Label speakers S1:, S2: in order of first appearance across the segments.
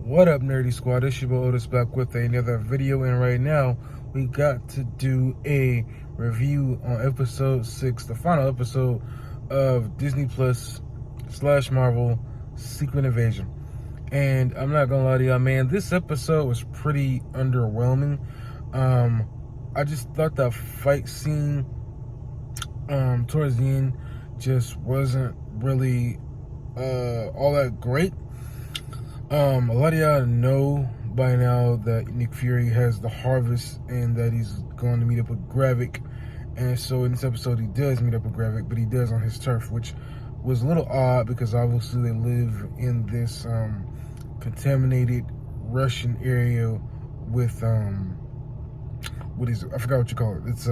S1: What up, Nerdy Squad? It's your boy Otis back with another video, and right now we got to do a review on episode 6, the final episode of Disney Plus / Marvel Secret Invasion. And I'm not gonna lie to y'all, man, this episode was pretty underwhelming. I just thought that fight scene towards the end just wasn't really all that great. A lot of y'all know by now that Nick Fury has the Harvest and that he's going to meet up with Gravik. And so in this episode, he does meet up with Gravik, but he does on his turf, which was a little odd because obviously they live in this contaminated Russian area with what is it? I forgot what you call it. It's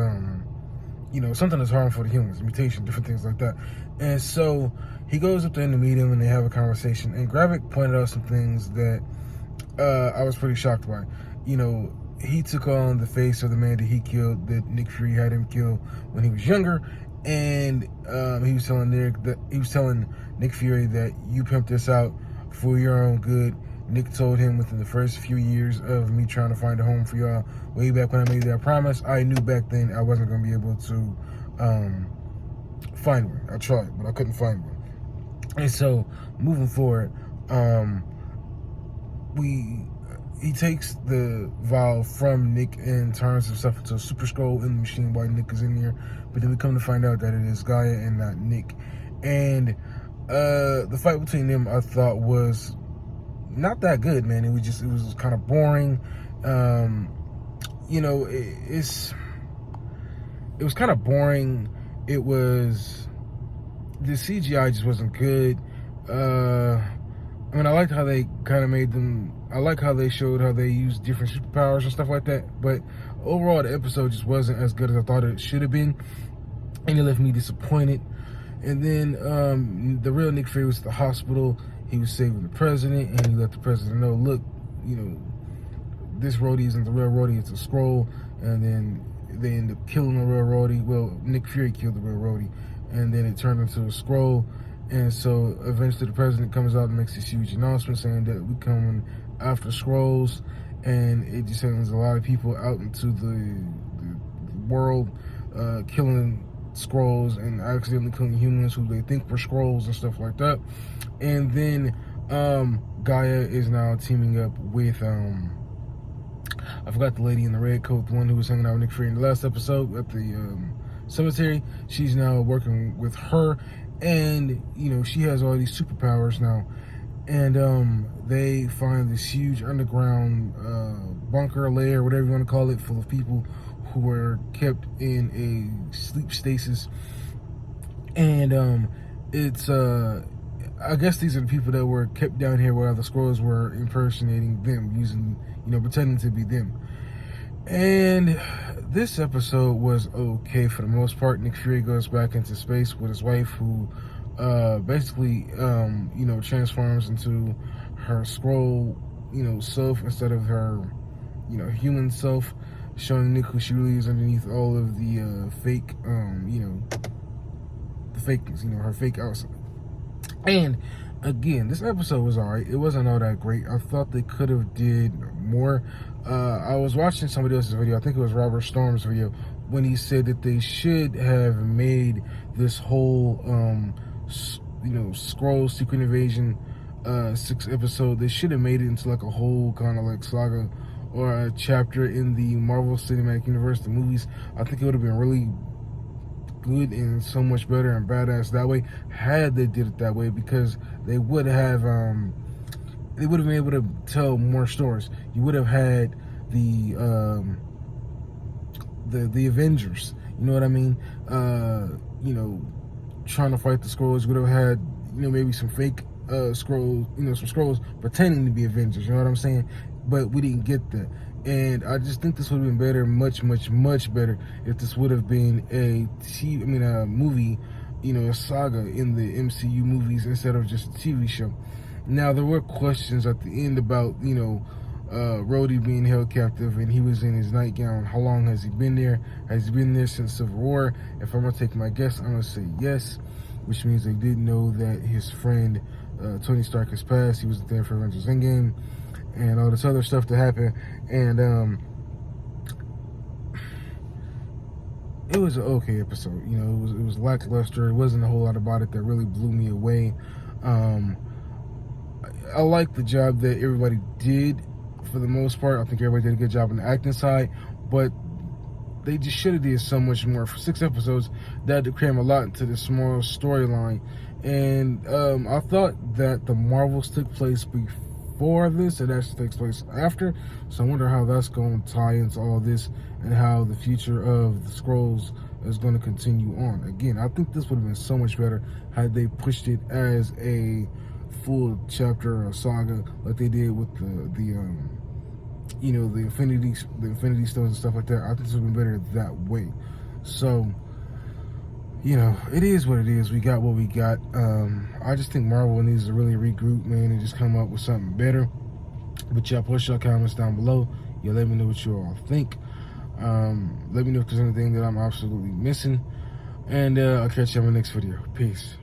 S1: something that's harmful to humans, mutation, different things like that. And so he goes up there to meet him, and they have a conversation. And Gravik pointed out some things that I was pretty shocked by. He took on the face of the man that he killed, that Nick Fury had him kill when he was younger. And he was telling Nick Fury that you pimped this out for your own good. Nick told him within the first few years of me trying to find a home for y'all, way back when I made that promise, I knew back then I wasn't going to be able to find one. I tried, but I couldn't find one. And so, moving forward, he takes the vial from Nick and turns himself into a Super Skrull in the machine while Nick is in there. But then we come to find out that it is Gaia and not Nick. And the fight between them, I thought, was not that good, man. It was kind of boring. It was kind of boring. The CGI just wasn't good. I liked how they kind of made them. I like how they showed how they used different superpowers and stuff like that. But overall, the episode just wasn't as good as I thought it should have been, and it left me disappointed. And then the real Nick Fury was at the hospital. He was saving the president, and he let the president know, look, this Rhodey isn't the real Rhodey, it's a Skrull. And then they end up killing the real Rhodey. Well, Nick Fury killed the real Rhodey, and then it turned into a Skrull. And so eventually the president comes out and makes this huge announcement saying that we're coming after Skrulls, and it just sends a lot of people out into the world, killing Skrulls and accidentally killing humans who they think were Skrulls and stuff like that. And then Gaia is now teaming up with I forgot the lady in the red coat, the one who was hanging out with Nick Fury in the last episode at the cemetery. She's now working with her, and she has all these superpowers now. And they find this huge underground bunker, lair, whatever you want to call it, full of people who were kept in a sleep stasis. And it's I guess these are the people that were kept down here while the Skrulls were impersonating them, using, pretending to be them. And this episode was okay for the most part. Nick Fury goes back into space with his wife, who basically, transforms into her Skrull, self instead of her, human self, showing Nick who she really is underneath all of the fake, the fakeness, her fake outside. And again, this episode was alright. It wasn't all that great. I thought they could have did more. I was watching somebody else's video. I think it was Robert Storm's video, when he said that they should have made this whole Skrull Secret Invasion 6 episode. They should have made it into like a whole kind of like saga or a chapter in the Marvel Cinematic Universe, the movies. I think it would have been really good and so much better and badass that way had they did it that way, because they would have been able to tell more stories. You would have had the Avengers, you know what I mean, trying to fight the Skrulls. You would have had maybe some fake Skrulls, some Skrulls pretending to be Avengers, you know what I'm saying? But we didn't get that. And I just think this would have been better, much, much, much better, if this would have been a movie, a saga in the MCU movies instead of just a TV show. Now, there were questions at the end about, Rhodey being held captive, and he was in his nightgown. How long has he been there? Has he been there since Civil War? If I'm going to take my guess, I'm going to say yes, which means they did know that his friend Tony Stark has passed. He was there for Avengers Endgame. and all this other stuff to happen. And it was an okay episode. You know, it was lackluster. It wasn't a whole lot about it that really blew me away. I like the job that everybody did for the most part. I think everybody did a good job on the acting side, but they just should have did so much more. For 6 episodes, they had to cram a lot into this small storyline. And I thought that the Marvels took place before this. It actually takes place after. So I wonder how that's going to tie into all this and how the future of the Skrulls is going to continue on. Again, I think this would have been so much better had they pushed it as a full chapter or saga like they did with the Infinity Stones and stuff like that. I think this would have been better that way. So, you know, it is what it is. We got what we got. I just think Marvel needs to really regroup, man, and just come up with something better. But y'all post your comments down below. You let me know what you all think. Let me know if there's anything that I'm absolutely missing. And I'll catch you on my next video. Peace.